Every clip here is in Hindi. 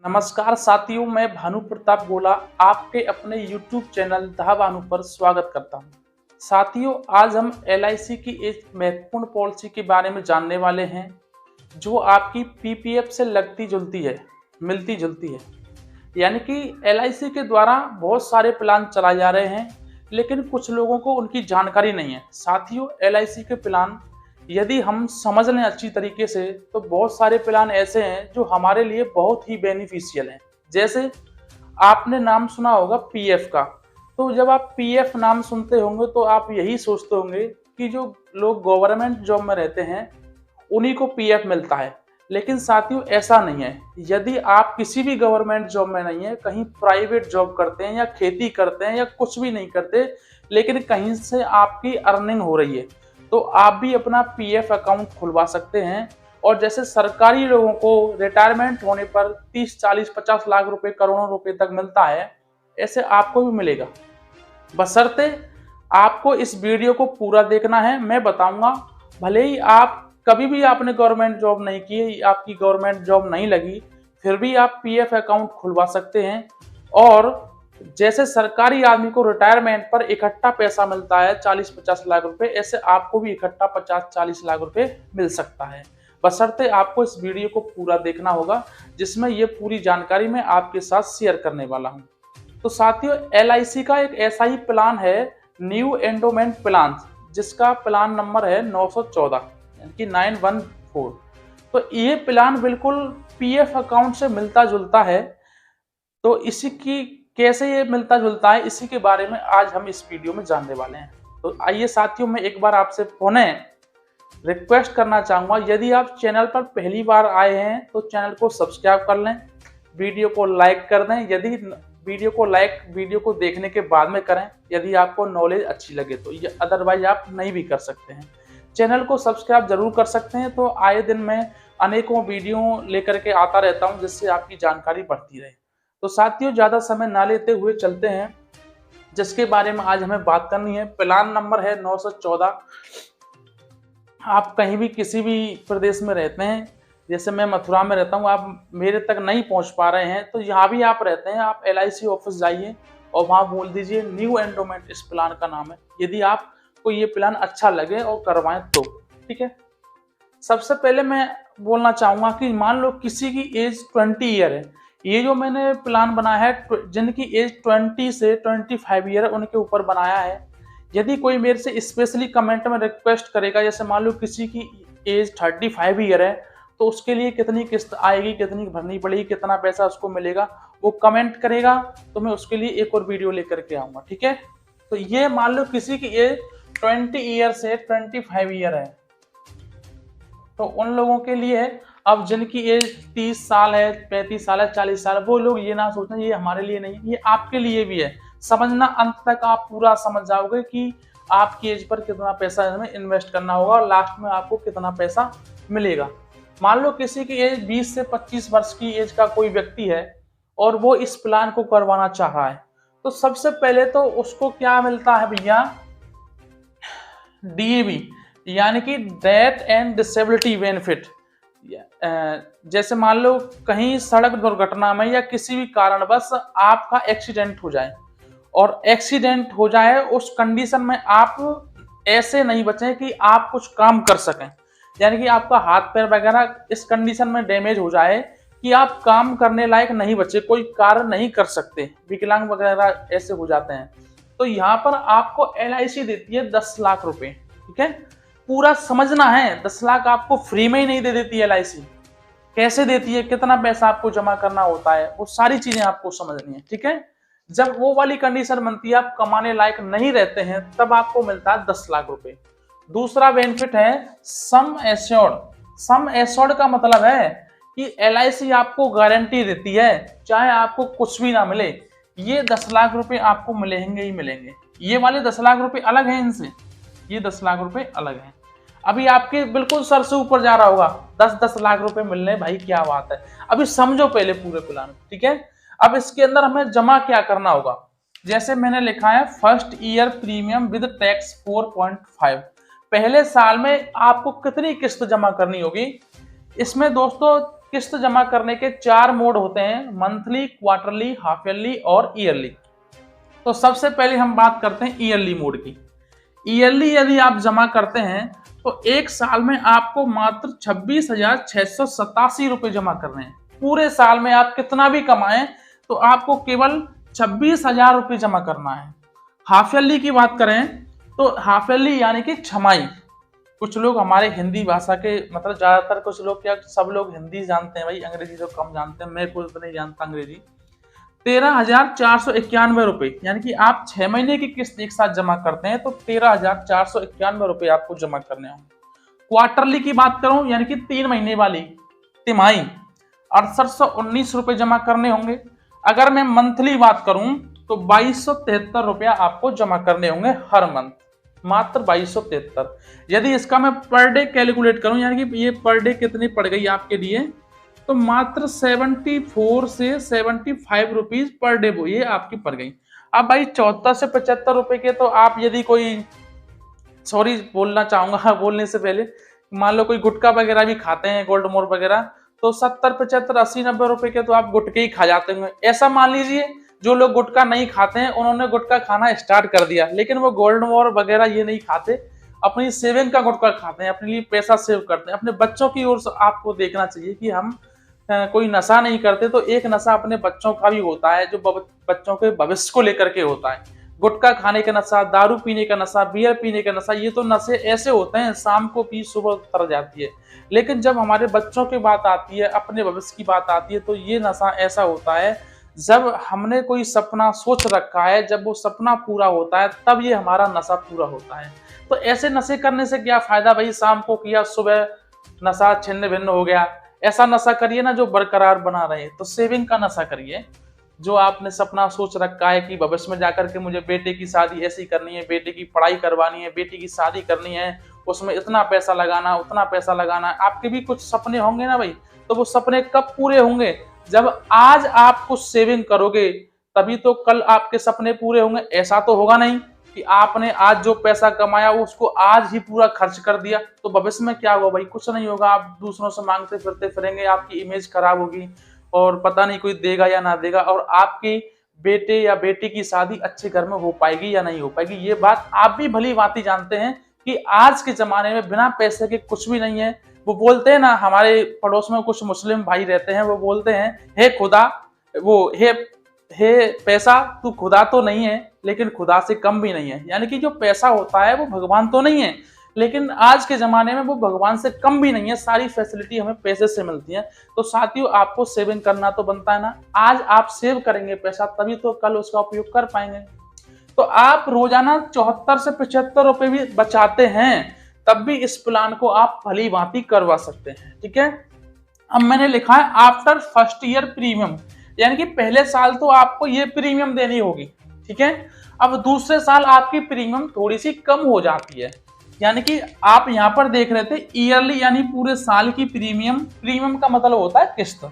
नमस्कार साथियों, मैं भानु प्रताप गोला आपके अपने YouTube चैनल द भानु पर स्वागत करता हूं। साथियों, आज हम LIC की एक महत्वपूर्ण पॉलिसी के बारे में जानने वाले हैं जो आपकी PPF से मिलती जुलती है। यानी कि LIC के द्वारा बहुत सारे प्लान चलाए जा रहे हैं, लेकिन कुछ लोगों को उनकी जानकारी नहीं है। साथियों, LIC के प्लान यदि हम समझ लें अच्छी तरीके से तो बहुत सारे प्लान ऐसे हैं जो हमारे लिए बहुत ही बेनिफिशियल हैं। जैसे आपने नाम सुना होगा PF का। तो जब आप PF नाम सुनते होंगे तो आप यही सोचते होंगे कि जो लोग गवर्नमेंट जॉब में रहते हैं उन्हीं को PF मिलता है, लेकिन साथियों ऐसा नहीं है। यदि आप किसी भी गवर्नमेंट जॉब में नहीं है, कहीं प्राइवेट जॉब करते हैं या खेती करते हैं या कुछ भी नहीं करते, लेकिन कहीं से आपकी अर्निंग हो रही है, तो आप भी अपना PF अकाउंट खुलवा सकते हैं। और जैसे सरकारी लोगों को रिटायरमेंट होने पर 30, 40, 50 लाख रुपए, करोड़ों रुपए तक मिलता है, ऐसे आपको भी मिलेगा। बशर्ते आपको इस वीडियो को पूरा देखना है। मैं बताऊंगा, भले ही आप कभी भी आपने गवर्नमेंट जॉब नहीं की, आपकी गवर्नमेंट जॉब नहीं लगी, फिर भी आप PF अकाउंट खुलवा सकते हैं। और जैसे सरकारी आदमी को रिटायरमेंट पर इकट्ठा पैसा मिलता है 40-50 लाख रुपए, ऐसे आपको भी इकट्ठा 50-40 लाख रुपए मिल सकता है। बशर्ते आपको इस वीडियो को पूरा देखना होगा, जिसमें ये पूरी जानकारी मैं आपके साथ शेयर करने वाला हूं। तो साथियों, LIC का एक ऐसा ही प्लान है, न्यू एंडोमेंट प्लान, जिसका प्लान नंबर है 914 यानी कि 914। तो ये प्लान बिल्कुल PF अकाउंट से मिलता जुलता है। तो इसी की कैसे ये मिलता जुलता है, इसी के बारे में आज हम इस वीडियो में जानने वाले हैं। तो आइए साथियों, मैं एक बार आपसे पुनः रिक्वेस्ट करना चाहूँगा, यदि आप चैनल पर पहली बार आए हैं तो चैनल को सब्सक्राइब कर लें, वीडियो को लाइक कर दें। यदि वीडियो को देखने के बाद में करें, यदि आपको नॉलेज अच्छी लगे तो। ये अदरवाइज आप नहीं भी कर सकते हैं। चैनल को सब्सक्राइब जरूर कर सकते हैं। तो आए दिन मैं अनेकों वीडियो लेकर के आता रहता हूँ, जिससे आपकी जानकारी बढ़ती रहे। तो साथियों, ज़्यादा समय ना लेते हुए चलते हैं जिसके बारे में आज हमें बात करनी है। प्लान नंबर है 914। आप कहीं भी किसी भी प्रदेश में रहते हैं, जैसे मैं मथुरा में रहता हूँ, आप मेरे तक नहीं पहुँच पा रहे हैं, तो यहाँ भी आप रहते हैं, आप LIC ऑफिस जाइए और वहाँ बोल दीजिए न्यू एंडोमेंट, इस प्लान का नाम है। यदि आपको ये प्लान अच्छा लगे और करवाएं तो ठीक है। सबसे पहले मैं बोलना चाहूँगा कि मान लो किसी की एज 20 ईयर है। ये जो मैंने प्लान बनाया है, जिनकी एज 20 से 25 ईयर है, उनके ऊपर बनाया है। यदि कोई मेरे से स्पेशली कमेंट में रिक्वेस्ट करेगा, जैसे मान लो किसी की एज 35 ईयर है, तो उसके लिए कितनी किस्त आएगी, कितनी भरनी पड़ेगी, कितना पैसा उसको मिलेगा, वो कमेंट करेगा, तो मैं उसके लिए एक और वीडियो लेकर के आऊँगा, ठीक है। तो ये मान लो किसी की एज 20 ईयर से 25 ईयर है, तो उन लोगों के लिए है। अब जिनकी एज 30 साल है, 35 साल है, 40 साल है, वो लोग ये ना सोचें ये हमारे लिए नहीं, ये आपके लिए भी है। समझना, अंत तक आप पूरा समझ जाओगे कि आपकी एज पर कितना पैसा इसमें इन्वेस्ट करना होगा और लास्ट में आपको कितना पैसा मिलेगा। मान लो किसी की एज 20 से 25 वर्ष की एज का कोई व्यक्ति है और वो इस प्लान को करवाना चाह रहा है, तो सबसे पहले तो उसको क्या मिलता है भैया, DAB यानी कि डेथ एंड डिसेबिलिटी बेनिफिट। जैसे मान लो कहीं सड़क दुर्घटना में या किसी भी कारणवश आपका एक्सीडेंट हो जाए, और एक्सीडेंट हो जाए उस कंडीशन में आप ऐसे नहीं बचें कि आप कुछ काम कर सकें, यानी कि आपका हाथ पैर वगैरह इस कंडीशन में डैमेज हो जाए कि आप काम करने लायक नहीं बचे, कोई कार्य नहीं कर सकते, विकलांग वगैरह ऐसे हो जाते हैं, तो यहाँ पर आपको LIC देती है 10 लाख रुपए, ठीक है। पूरा समझना है, 10 लाख आपको फ्री में ही नहीं दे देती LIC। कैसे देती है, कितना पैसा आपको जमा करना होता है, वो सारी चीजें आपको समझनी है, ठीक है। जब वो वाली कंडीशन बनती है, आप कमाने लायक नहीं रहते हैं, तब आपको मिलता है 10 लाख रुपए। दूसरा बेनिफिट है सम एश्योर्ड। सम एश्योर्ड का मतलब है कि LIC आपको गारंटी देती है, चाहे आपको कुछ भी ना मिले, ये 10 लाख रुपए आपको मिलेंगे ही मिलेंगे। ये वाले 10 लाख रुपए अलग हैं इनसे, ये 10 लाख रुपए अलग हैं। अभी आपके बिल्कुल सर से ऊपर जा रहा होगा, 10-10 लाख रुपए मिल रहे, भाई क्या बात है। अभी समझो पहले पूरे प्लान, ठीक है। अब इसके अंदर हमें जमा क्या करना होगा, जैसे मैंने लिखा है first year premium with tax 4.5। पहले साल में आपको कितनी किस्त जमा करनी होगी, इसमें दोस्तों किस्त जमा करने के 4 मोड होते हैं, मंथली, क्वार्टरली, हाफ ईयरली और ईयरली। तो सबसे पहले हम बात करते हैं ईयरली मोड की। ईयरली यदि आप जमा करते हैं तो एक साल में आपको मात्र 26,687 रुपए जमा करने हैं। पूरे साल में आप कितना भी कमाएं तो आपको केवल 26,000 रुपए जमा करना है। हाफ ईयरली की बात करें तो हाफ ईयरली यानी कि छमाई, कुछ लोग हमारे हिंदी भाषा के मतलब ज्यादातर कुछ लोग, क्या सब लोग हिंदी जानते हैं भाई, अंग्रेजी तो कम जानते हैं, मैं खुद नहीं जानता अंग्रेजी। 13,491 रुपए, यानी कि आप 6 महीने की किस्त एक साथ जमा करते हैं तो 13,491 रुपए आपको जमा करने होंगे। क्वार्टरली की बात करूं यानी कि 3 महीने वाली तिमाही, 6819 रुपए जमा करने होंगे। अगर मैं मंथली बात करूं तो 2273 रुपया आपको जमा करने होंगे हर मंथ, मात्र 2273। यदि इसका मैं पर डे कैलकुलेट करूं यानी कि ये पर डे कितनी पड़ गई आपके लिए, तो मात्र 74 से 75 रुपीज पर डे वो ये आपकी पड़ गई। अब भाई 74 से 75 रुपए के तो आप यदि कोई, सॉरी बोलना चाहूंगा बोलने से पहले, मान लो कोई गुटखा वगैरह भी खाते हैं, गोल्ड मोर वगैरह, तो 70, 75, 80, 90 रुपए के तो आप गुटके ही खा जाते होंगे। ऐसा मान लीजिए जो लोग गुटखा नहीं खाते हैं उन्होंने गुटखा खाना स्टार्ट कर दिया, लेकिन वो गोल्ड मोर वगैरह ये नहीं खाते, अपनी सेविंग का गुटखा खाते हैं, अपने लिए पैसा सेव करते हैं। अपने बच्चों की ओर आपको देखना चाहिए कि हम कोई नशा नहीं करते, तो एक नशा अपने बच्चों का भी होता है जो बच्चों के भविष्य को लेकर के होता है। गुटखा खाने का नशा, दारू पीने का नशा, बियर पीने का नशा, ये तो नशे ऐसे होते हैं शाम को पी सुबह उतर जाती है। लेकिन जब हमारे बच्चों की बात आती है, अपने भविष्य की बात आती है, तो ये नशा ऐसा होता है जब हमने कोई सपना सोच रखा है, जब वो सपना पूरा होता है तब ये हमारा नशा पूरा होता है। तो ऐसे नशे करने से क्या फायदा भाई, शाम को किया सुबह नशा छिन्न भिन्न हो गया। ऐसा नशा करिए ना जो बरकरार बना रहे। तो सेविंग का नशा करिए, जो आपने सपना सोच रखा है कि भविष्य में जाकर के मुझे बेटे की शादी ऐसी करनी है, बेटे की पढ़ाई करवानी है, बेटी की शादी करनी है, उसमें इतना पैसा लगाना, उतना पैसा लगाना है। आपके भी कुछ सपने होंगे ना भाई, तो वो सपने कब पूरे होंगे, जब आज आप कुछ सेविंग करोगे तभी तो कल आपके सपने पूरे होंगे। ऐसा तो होगा नहीं कि आपने आज जो पैसा कमाया उसको आज ही पूरा खर्च कर दिया, तो भविष्य में क्या होगा भाई, कुछ नहीं होगा। आप दूसरों से मांगते फिरते फिरेंगे, आपकी इमेज खराब होगी और पता नहीं कोई देगा या ना देगा, और आपकी बेटे या बेटी की शादी अच्छे घर में हो पाएगी या नहीं हो पाएगी। ये बात आप भी भली भांति जानते हैं कि आज के जमाने में बिना पैसे के कुछ भी नहीं है। वो बोलते हैं ना, हमारे पड़ोस में कुछ मुस्लिम भाई रहते हैं, वो बोलते हैं हे खुदा, वो हे पैसा तू खुदा तो नहीं है लेकिन खुदा से कम भी नहीं है। यानी कि जो पैसा होता है वो भगवान तो नहीं है, लेकिन आज के जमाने में वो भगवान से कम भी नहीं है। सारी फैसिलिटी हमें पैसे से मिलती है। तो साथियों, आपको सेविंग करना तो बनता है ना। आज आप सेव करेंगे पैसा तभी तो कल उसका उपयोग कर पाएंगे। तो आप रोजाना 74 से 75 रुपए भी बचाते हैं, तब भी इस प्लान को आप भली भांति करवा सकते हैं। ठीक है, अब मैंने लिखा है आफ्टर फर्स्ट ईयर प्रीमियम, यानी कि पहले साल तो आपको ये प्रीमियम देनी होगी। ठीक है, अब दूसरे साल आपकी प्रीमियम थोड़ी सी कम हो जाती है। यानी कि आप यहां पर देख रहे थे ईयरली यानी पूरे साल की प्रीमियम, प्रीमियम का मतलब होता है किस्त,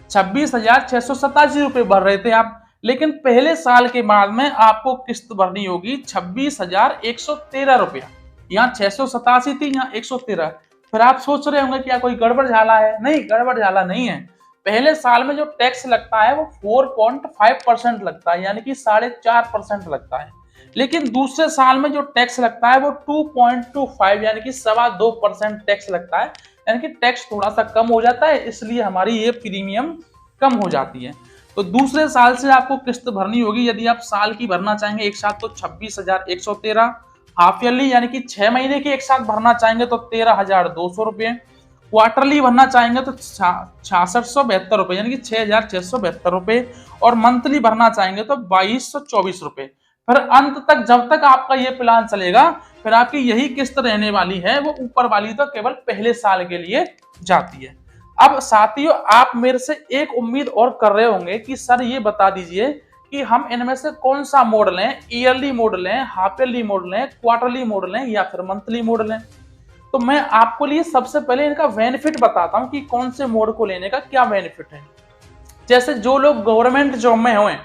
26,687 रुपए भर रहे थे आप, लेकिन पहले साल के बाद में आपको किस्त भरनी होगी 26,113 रुपया। यहाँ 687 थी, यहाँ 113। फिर आप सोच रहे होंगे क्या कोई गड़बड़ झाला है? नहीं, गड़बड़ झाला नहीं है। पहले साल में जो टैक्स लगता है वो 4.5% लगता है, यानी कि 4.5% लगता है। लेकिन दूसरे साल में जो टैक्स लगता है वो 2.25 यानी कि 2.25% टैक्स लगता है। यानी कि टैक्स थोड़ा सा कम हो जाता है, इसलिए हमारी ये प्रीमियम कम हो जाती है। तो दूसरे साल से आपको किस्त भरनी होगी। यदि आप साल की भरना चाहेंगे एक साथ तो 26,113, हाफ ईयरली यानी कि 6 महीने की एक साथ भरना चाहेंगे तो 13,200 रुपये, क्वार्टरली भरना चाहेंगे तो 6672 रुपए यानी कि 6,672 रुपए, और मंथली भरना चाहेंगे तो 2,224 रुपए। फिर अंत तक जब तक आपका ये प्लान चलेगा फिर आपकी यही किस्त रहने वाली है, वो ऊपर वाली तो केवल पहले साल के लिए जाती है। अब साथियों, आप मेरे से एक उम्मीद और कर रहे होंगे कि सर ये बता दीजिए कि हम इनमें से कौन सा मोड लें, ईयरली मोड लें, हाफ ईयरली मोड लें, क्वार्टरली मोड लें या फिर मंथली मोड लें। तो मैं आपको लिए सबसे पहले इनका बेनिफिट बताता हूं कि कौन से मोड को लेने का क्या बेनिफिट है। जैसे जो लोग गवर्नमेंट जॉब में हुए,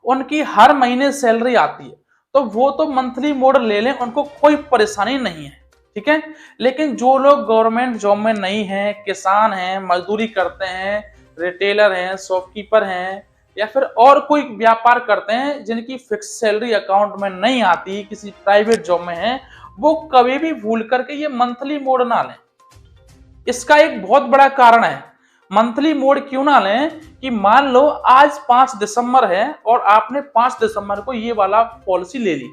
उनकी हर महीने सैलरी आती है, तो वो तो मंथली मोड ले लें, उनको कोई परेशानी नहीं है। ठीक है। लेकिन जो लोग गवर्नमेंट जॉब में नहीं है, किसान हैं, मजदूरी करते हैं, रिटेलर हैं, शॉपकीपर हैं, या फिर और कोई व्यापार करते हैं जिनकी फिक्स सैलरी अकाउंट में नहीं आती, किसी प्राइवेट जॉब में है, वो कभी भी भूल करके ये मंथली मोड ना लें। इसका एक बहुत बड़ा कारण है। मंथली मोड क्यों ना लें कि मान लो आज 5 दिसंबर है और आपने 5 दिसंबर को ये वाला पॉलिसी ले ली,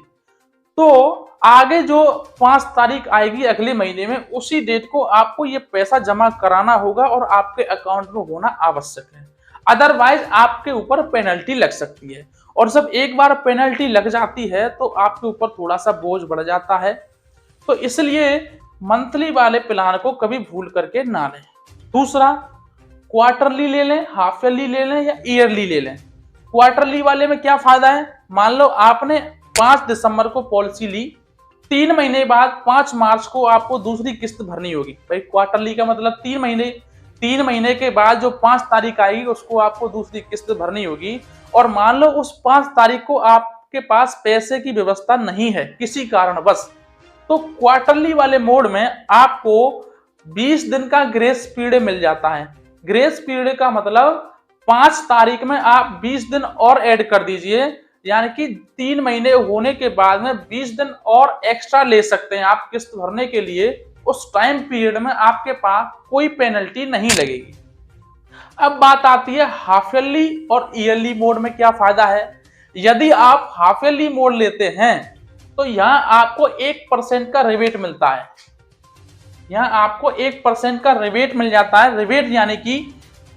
तो आगे जो 5 तारीख आएगी अगले महीने में, उसी डेट को आपको ये पैसा जमा कराना होगा और आपके अकाउंट में होना आवश्यक है। अदरवाइज आपके ऊपर पेनल्टी लग सकती है, और जब एक बार पेनल्टी लग जाती है तो आपके ऊपर थोड़ा सा बोझ बढ़ जाता है। तो इसलिए मंथली वाले प्लान को कभी भूल करके ना लें। दूसरा, क्वार्टरली ले लें, हाफ ईयरली ले लें या ईयरली ले लें। क्वार्टरली वाले में क्या फायदा है, मान लो आपने 5 दिसंबर को पॉलिसी ली, 3 महीने बाद 5 मार्च को आपको दूसरी किस्त भरनी होगी। भाई क्वार्टरली का मतलब 3 महीने के बाद जो 5 तारीख आएगी उसको आपको दूसरी किस्त भरनी होगी, और मान लो उस 5 तारीख को आपके पास पैसे की व्यवस्था नहीं है किसी कारणवश, तो क्वार्टरली वाले मोड में आपको 20 दिन का ग्रेस पीरियड मिल जाता है। ग्रेस पीरियड का मतलब 5 तारीख में आप 20 दिन और ऐड कर दीजिए, यानी कि 3 महीने होने के बाद में 20 दिन और एक्स्ट्रा ले सकते हैं आप किस्त भरने के लिए। उस टाइम पीरियड में आपके पास कोई पेनल्टी नहीं लगेगी। अब बात आती है हाफ ईयरली और ईयरली मोड में क्या फायदा है। यदि आप हाफ ईयरली मोड लेते हैं तो यहाँ आपको 1% का रिबेट मिलता है। यहाँ आपको 1% का रिबेट मिल जाता है। रिबेट यानी कि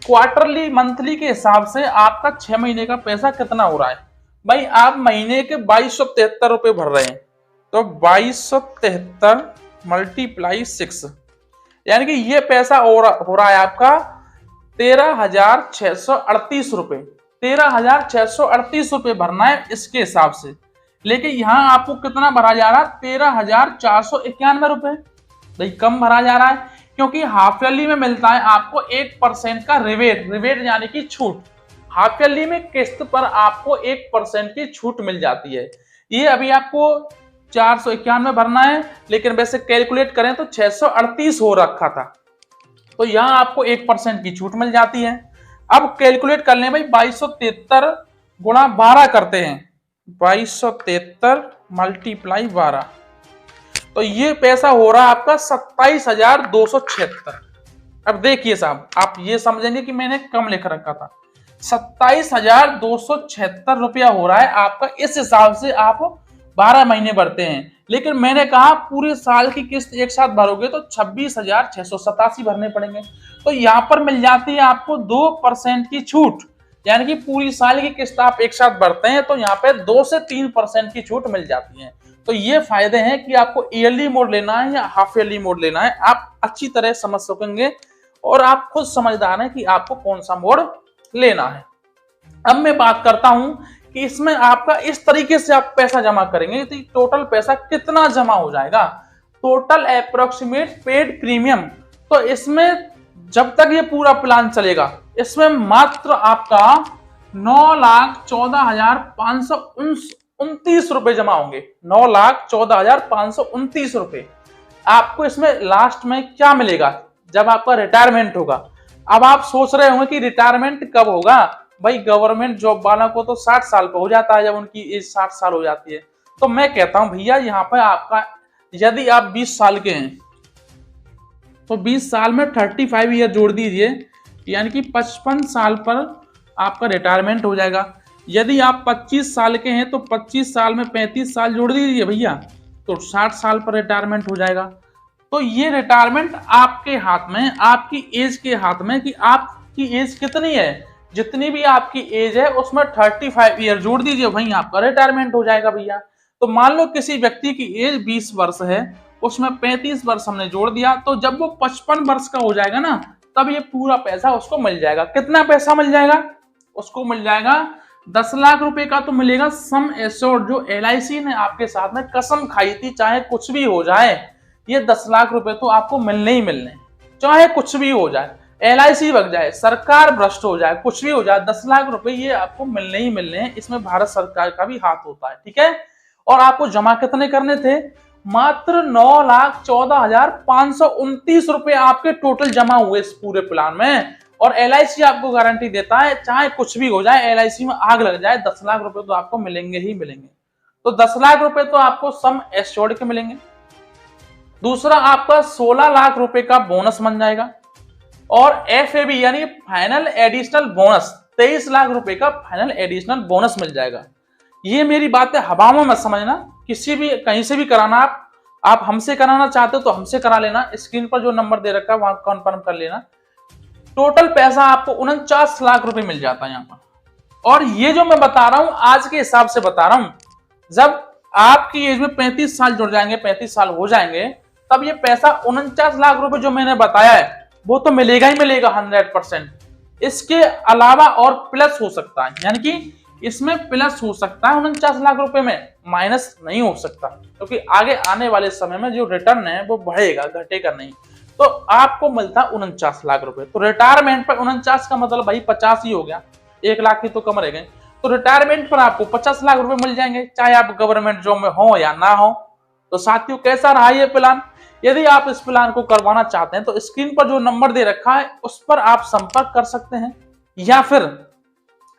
क्वार्टरली मंथली के हिसाब से आपका 6 महीने का पैसा कितना हो रहा है। भाई आप महीने के 2273 रुपए भर रहे हैं, तो 2273 मल्टीप्लाई 6, यानी कि ये पैसा हो रहा है आपका 13,638 रुपए। 13,638 रुपए भरना है इसके हिसाब से। लेकिन यहाँ आपको कितना भरा जा रहा है, 13,491 रुपए। भाई कम भरा जा रहा है, क्योंकि हाफ ईयरली में मिलता है आपको 1% का रिबेट। रिबेट यानी कि छूट। हाफ ईयरली में किस्त पर आपको 1% की छूट मिल जाती है। ये अभी आपको 491 भरना है, लेकिन वैसे कैलकुलेट करें तो 638 हो रखा था, तो यहाँ आपको 1% की छूट मिल जाती है। अब कैलकुलेट कर लें भाई, 2273 गुणा 12 करते हैं, 2273 मल्टीप्लाई 12, तो ये पैसा हो रहा है आपका 27,276। अब देखिए साहब, आप ये समझेंगे कि मैंने कम लिख रखा था। 27,276 रुपया हो रहा है आपका। इस हिसाब से आप 12 महीने भरते हैं, लेकिन मैंने कहा पूरे साल की किस्त एक साथ भरोगे तो 26,687 भरने पड़ेंगे। तो यहाँ पर मिल जाती है आपको 2% की छूट, यानी कि पूरी साल की किस्त आप एक साथ भरते हैं तो यहाँ पे 2 से 3% की छूट मिल जाती है। तो ये फायदे हैं कि आपको ईयरली मोड लेना है या हाफ ईयरली मोड लेना है, आप अच्छी तरह समझ सकेंगे और आप खुद समझदार हैं कि आपको कौन सा मोड लेना है। अब मैं बात करता हूं कि इसमें आपका इस तरीके से आप पैसा जमा करेंगे तो टोटल पैसा कितना जमा हो जाएगा। टोटल अप्रोक्सीमेट पेड प्रीमियम, तो इसमें जब तक ये पूरा प्लान चलेगा इसमें मात्र आपका 9,14,529 रुपए जमा होंगे। 9,14,529 रुपए। आपको इसमें लास्ट में क्या मिलेगा जब आपका रिटायरमेंट होगा। अब आप सोच रहे होंगे कि रिटायरमेंट कब होगा। भाई गवर्नमेंट जॉब वालों को तो 60 साल पे हो जाता है, जब उनकी एज 60 साल हो जाती है। तो मैं कहता हूं भैया, यहाँ पे आपका यदि आप 20 साल के हैं तो 20 साल में 35 ईयर जोड़ दीजिए, यानी कि 55 साल पर आपका रिटायरमेंट हो जाएगा। यदि आप 25 साल के हैं तो 25 साल में 35 साल जोड़ दीजिए भैया, तो 60 साल पर रिटायरमेंट हो जाएगा। तो ये रिटायरमेंट आपके हाथ में, आपकी एज के हाथ में कि आपकी एज कितनी है। जितनी भी आपकी एज है उसमें 35 ईयर जोड़ दीजिए, वहीं आपका रिटायरमेंट हो जाएगा भैया। तो मान लो किसी व्यक्ति की एज 20 वर्ष है, उसमें 35 वर्ष हमने जोड़ दिया, तो जब वो 55 वर्ष का हो जाएगा ना, तब ये पूरा पैसा उसको मिल जाएगा। कितना पैसा मिल जाएगा उसको? मिल जाएगा 10 लाख रुपए का तो मिलेगा सम एश्योर्ड, जो LIC ने आपके साथ में कसम खाई थी चाहे कुछ भी हो जाए, ये 10 लाख रुपए तो आपको मिलने ही मिलने, चाहे कुछ भी हो जाए, LIC भग जाए, सरकार भ्रष्ट हो जाए, कुछ भी हो जाए, 10 लाख रुपए ये आपको मिलने ही मिलने हैं। इसमें भारत सरकार का भी हाथ होता है, ठीक है। और आपको जमा कितने करने थे? मात्र 9,14,529 रुपए आपके टोटल जमा हुए इस पूरे प्लान में। और एलआईसी आपको गारंटी देता है, चाहे कुछ भी हो जाए, एलआईसी में आग लग जाए, 10 लाख रुपए तो आपको मिलेंगे ही मिलेंगे। तो 10 लाख रुपए तो आपको सम एश्योर्ड के मिलेंगे। दूसरा, आपका 16 लाख रुपए का बोनस बन जाएगा। और एफएबी यानी फाइनल एडिशनल बोनस, 23 लाख रुपए का फाइनल एडिशनल बोनस मिल जाएगा। ये मेरी बातें हवा में मत समझना, किसी भी कहीं से भी कराना, आप हमसे कराना चाहते हो तो हमसे करा लेना, स्क्रीन पर जो नंबर दे रखा है वहां कन्फर्म कर लेना। टोटल पैसा आपको 49 लाख रुपए मिल जाता है यहाँ पर। और ये जो मैं बता रहा हूं आज के हिसाब से बता रहा हूं, जब आपकी एज में 35 साल जुड़ जाएंगे, 35 साल हो जाएंगे, तब ये पैसा 49 लाख रुपए जो मैंने बताया है वो तो मिलेगा ही मिलेगा 100%। इसके अलावा और प्लस हो सकता है, यानी कि इसमें प्लस हो सकता है 49 लाख रुपए में, माइनस नहीं हो सकता, क्योंकि आगे आने वाले समय में जो रिटर्न है वो बढ़ेगा, घटेगा नहीं। तो आपको मिलता 49 लाख रुपए। तो रिटायरमेंट पर 49 का मतलब भाई 50 ही हो गया, 1 लाख ही तो कम रह गए। तो रिटायरमेंट पर आपको 50 लाख रुपए मिल जाएंगे, चाहे आप गवर्नमेंट जॉब में हो या ना हो। तो साथियों, कैसा रहा ये प्लान? यदि आप इस प्लान को करवाना चाहते हैं तो स्क्रीन पर जो नंबर दे रखा है उस पर आप संपर्क कर सकते हैं, या फिर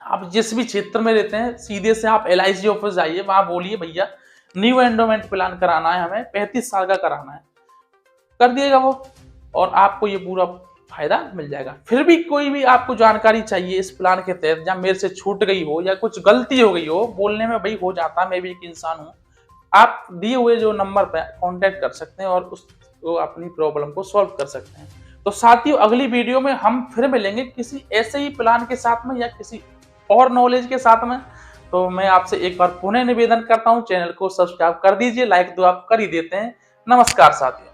आप जिस भी क्षेत्र में रहते हैं सीधे से आप एलआईसी ऑफिस जाइए, वहां बोलिए भैया न्यू एंडोमेंट प्लान कराना है, हमें 35 साल का कराना है, कर दिएगा वो, और आपको ये पूरा फायदा मिल जाएगा। फिर भी कोई भी आपको जानकारी चाहिए इस प्लान के तहत, या मेरे से छूट गई हो या कुछ गलती हो गई हो, बोलने में भाई हो जाता है, मैं भी एक इंसान हूं, आप दिए हुए जो नंबर पर कांटेक्ट कर सकते हैं और उसको अपनी प्रॉब्लम को सॉल्व कर सकते हैं। तो साथियों, अगली वीडियो में हम फिर मिलेंगे किसी ऐसे ही प्लान के साथ में या किसी और नॉलेज के साथ में। तो मैं आपसे एक बार पुनः निवेदन करता हूं, चैनल को सब्सक्राइब कर दीजिए, लाइक तो आप कर ही देते हैं। नमस्कार साथियों।